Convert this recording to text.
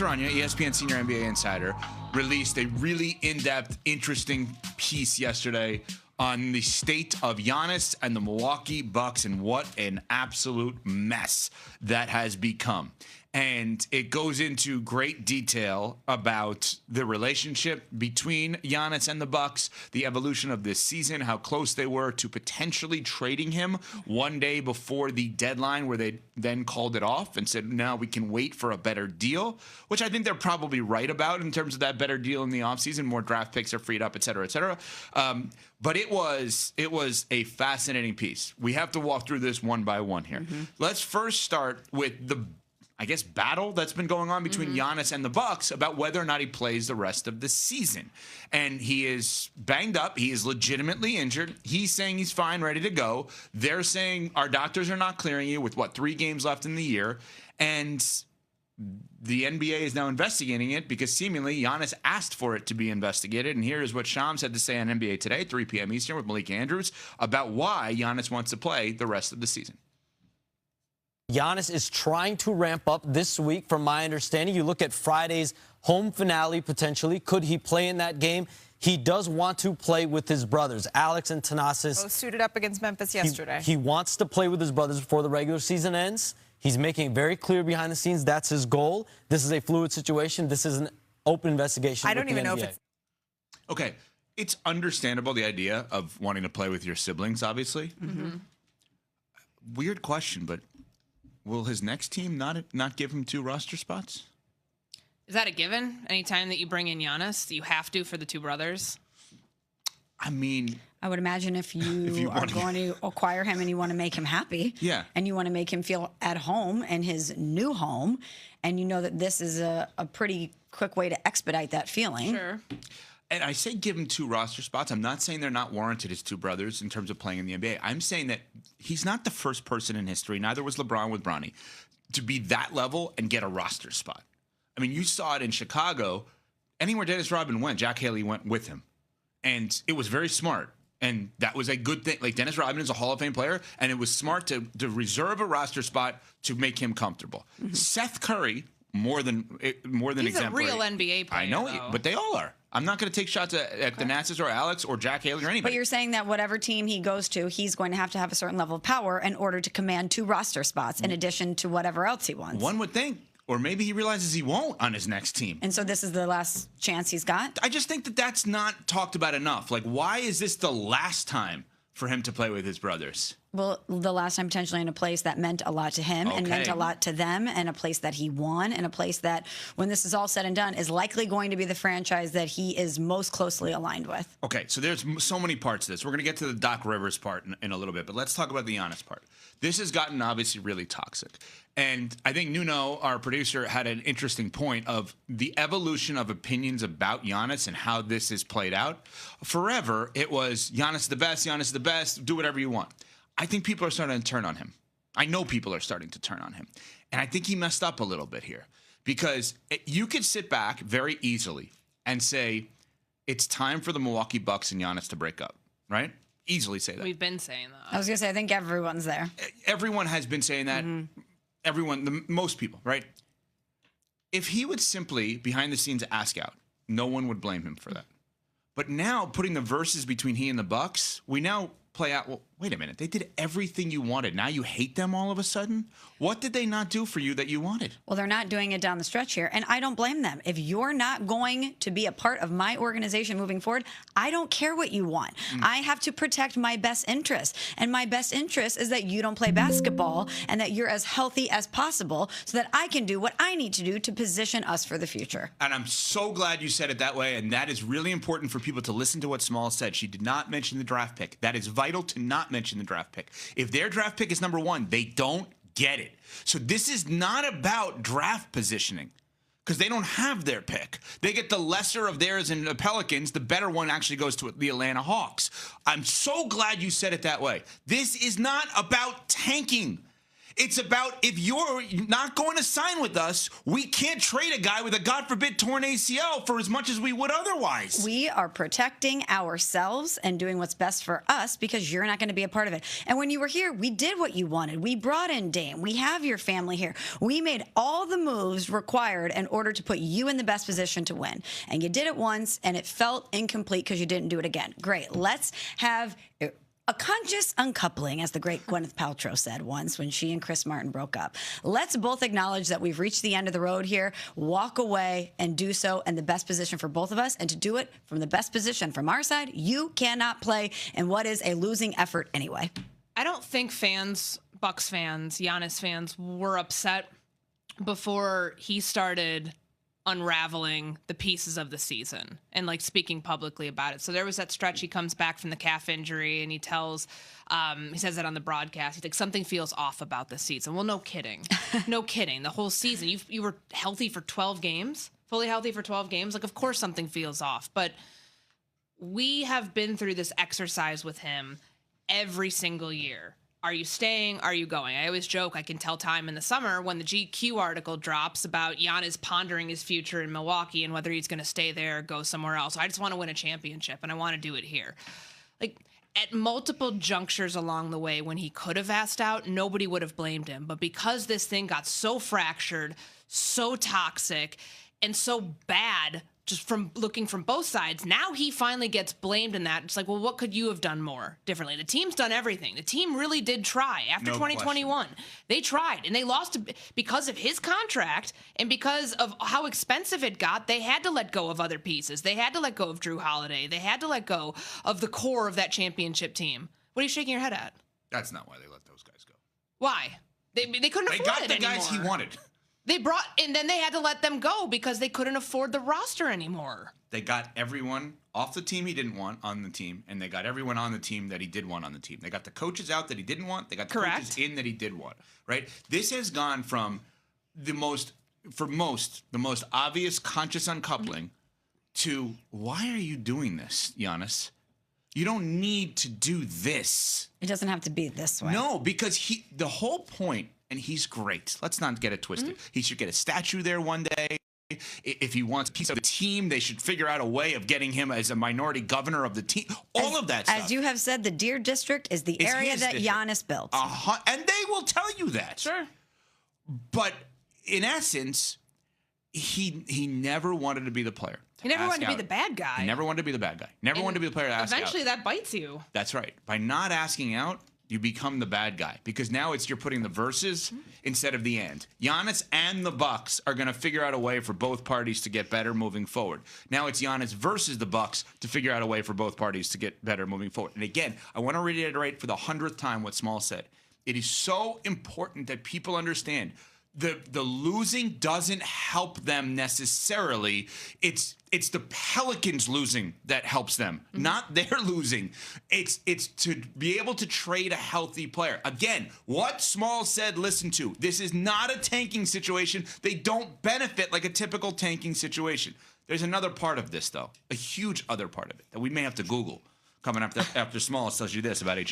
Anya, ESPN senior NBA insider, released a really in-depth, interesting piece yesterday on the state of Giannis and the Milwaukee Bucks and what an absolute mess that has become. And it goes into great detail about the relationship between Giannis and the Bucks, the evolution of this season, how close they were to potentially trading him one day before the deadline, where they then called it off and said, now we can wait for a better deal, which I think they're probably right about in terms of that better deal in the offseason. More draft picks are freed up, et cetera, et cetera. But it was a fascinating piece. We have to walk through this one by one here. Let's first start with the battle that's been going on between Giannis and the Bucks about whether or not he plays the rest of the season. And he is banged up. He is legitimately injured. He's saying he's fine, ready to go. They're saying our doctors are not clearing you with, 3 games left in the year. And the NBA is now investigating it because seemingly Giannis asked for it to be investigated. And here is what Shams had to say on NBA Today, 3 p.m. Eastern with Malik Andrews, about why Giannis wants to play the rest of the season. Giannis is trying to ramp up this week, from my understanding. You look at Friday's home finale, potentially. Could he play in that game? He does want to play with his brothers, Alex and Thanasis. Both suited up against Memphis yesterday. He wants to play with his brothers before the regular season ends. He's making it very clear behind the scenes that's his goal. This is a fluid situation. This is an open investigation. I don't even know if it's... Okay, it's understandable, the idea of wanting to play with your siblings, obviously. Weird question, but will his next team not give him 2 roster spots? Is that a given? Anytime that you bring in Giannis, you have to for the 2 brothers? I mean, I would imagine if you are going to acquire him and you want to make him happy, and you want to make him feel at home in his new home, and you know that this is a pretty quick way to expedite that feeling. Sure. And I say give him 2 roster spots. I'm not saying they're not warranted, his 2 brothers, in terms of playing in the NBA. I'm saying that he's not the first person in history, neither was LeBron with Bronny, to be that level and get a roster spot. I mean, you saw it in Chicago. Anywhere Dennis Rodman went, Jack Haley went with him. And it was very smart. And that was a good thing. Like, Dennis Rodman is a Hall of Fame player, and it was smart to reserve a roster spot to make him comfortable. Seth Curry, more than He's exemplary. a real NBA player, I know, though. but they all are. I'm not going to take shots at Thanasis or Alex or Jack Haley or anybody. But you're saying that whatever team he goes to, he's going to have a certain level of power in order to command 2 roster spots in addition to whatever else he wants. One would think. Or maybe he realizes he won't on his next team. And so this is the last chance he's got? I just think that that's not talked about enough. Like, why is this the last time for him to play with his brothers? Well, the last time potentially in a place that meant a lot to him and meant a lot to them, and a place that he won, and a place that, when this is all said and done, is likely going to be the franchise that he is most closely aligned with. Okay, so there's so many parts to this. We're going to get to the Doc Rivers part in a little bit, but let's talk about the Giannis part. This has gotten obviously really toxic. And I think Nuno, our producer, had an interesting point of the evolution of opinions about Giannis and how this has played out. Forever, it was Giannis the best, do whatever you want. I think people are starting to turn on him. I know people are starting to turn on him. And I think he messed up a little bit here, because you could sit back very easily and say, it's time for the Milwaukee Bucks and Giannis to break up, right? Easily say that. We've been saying that. I was going to say, I think everyone's there. Everyone has been saying that. Everyone, most people, right? If he would simply, behind the scenes, ask out, no one would blame him for that. But now, putting the verses between he and the Bucks, we now play out, well, wait a minute. They did everything you wanted. Now you hate them all of a sudden? What did they not do for you that you wanted? Well, they're not doing it down the stretch here, and I don't blame them. If you're not going to be a part of my organization moving forward, I don't care what you want. I have to protect my best interest, and my best interest is that you don't play basketball and that you're as healthy as possible so that I can do what I need to do to position us for the future. And I'm so glad you said it that way, and that is really important for people to listen to what Small said. She did not mention the draft pick. That is vital to not mention the draft pick. If their draft pick is number 1, they don't get it. So this is not about draft positioning, because they don't have their pick. They get the lesser of theirs in the Pelicans. The better one actually goes to the Atlanta Hawks. I'm so glad you said it that way. This is not about tanking. It's about if you're not going to sign with us, we can't trade a guy with a, God forbid, torn ACL for as much as we would otherwise. We are protecting ourselves and doing what's best for us because you're not going to be a part of it. And when you were here, we did what you wanted. We brought in Dame. We have your family here. We made all the moves required in order to put you in the best position to win. And you did it once, and it felt incomplete because you didn't do it again. Great. Let's have a conscious uncoupling, as the great Gwyneth Paltrow said once when she and Chris Martin broke up. Let's both acknowledge that we've reached the end of the road here, walk away and do so in the best position for both of us. And to do it from the best position from our side, you cannot play in what is a losing effort anyway. I don't think fans, Bucks fans, Giannis fans, were upset before he started unraveling the pieces of the season and like speaking publicly about it. So there was that stretch. He comes back from the calf injury and he says that on the broadcast. He's like, something feels off about this season. Well, no kidding. No kidding. The whole season, you were healthy for 12 games, fully healthy for 12 games. Like, of course something feels off, but we have been through this exercise with him every single year. Are you staying? Are you going? I always joke I can tell time in the summer when the GQ article drops about Giannis pondering his future in Milwaukee and whether he's going to stay there or go somewhere else. I just want to win a championship, and I want to do it here. Like, at multiple junctures along the way when he could have asked out, nobody would have blamed him. But because this thing got so fractured, so toxic, and so bad just from looking from both sides, now he finally gets blamed in that. It's like, well, what could you have done more differently? The team's done everything. The team really did try. After 2021, they tried, and they lost because of his contract and because of how expensive it got. They had to let go of other pieces. They had to let go of Drew Holiday. They had to let go of the core of that championship team. What are you shaking your head at? That's not why they let those guys go. Why? They couldn't afford it anymore. They got the guys he wanted. And then they had to let them go because they couldn't afford the roster anymore. They got everyone off the team he didn't want on the team, and they got everyone on the team that he did want on the team. They got the coaches out that he didn't want. They got the coaches in that he did want, right? This has gone from the most obvious conscious uncoupling to, why are you doing this, Giannis? You don't need to do this. It doesn't have to be this way. No, because the whole point, and he's great. Let's not get it twisted. He should get a statue there one day. If he wants a piece of the team, they should figure out a way of getting him as a minority governor of the team. All of that stuff. As you have said, the Deer District is the area that Giannis built. And they will tell you that. Sure. But in essence, he never wanted to be the player. He never wanted to be the bad guy. He never wanted to be the bad guy. Never wanted to be the player to ask out. Eventually that bites you. That's right. By not asking out, you become the bad guy, because now you're putting the verses instead of the and. Giannis and the Bucks are going to figure out a way for both parties to get better moving forward. Now it's Giannis versus the Bucks to figure out a way for both parties to get better moving forward. And again, I want to reiterate for the 100th time what Small said. It is so important that people understand the losing doesn't help them necessarily. It's the Pelicans losing that helps them, not their losing. It's to be able to trade a healthy player. Again, what Small said, listen to. This is not a tanking situation. They don't benefit like a typical tanking situation. There's another part of this, though, a huge other part of it that we may have to Google coming up after Small tells you this about H&R.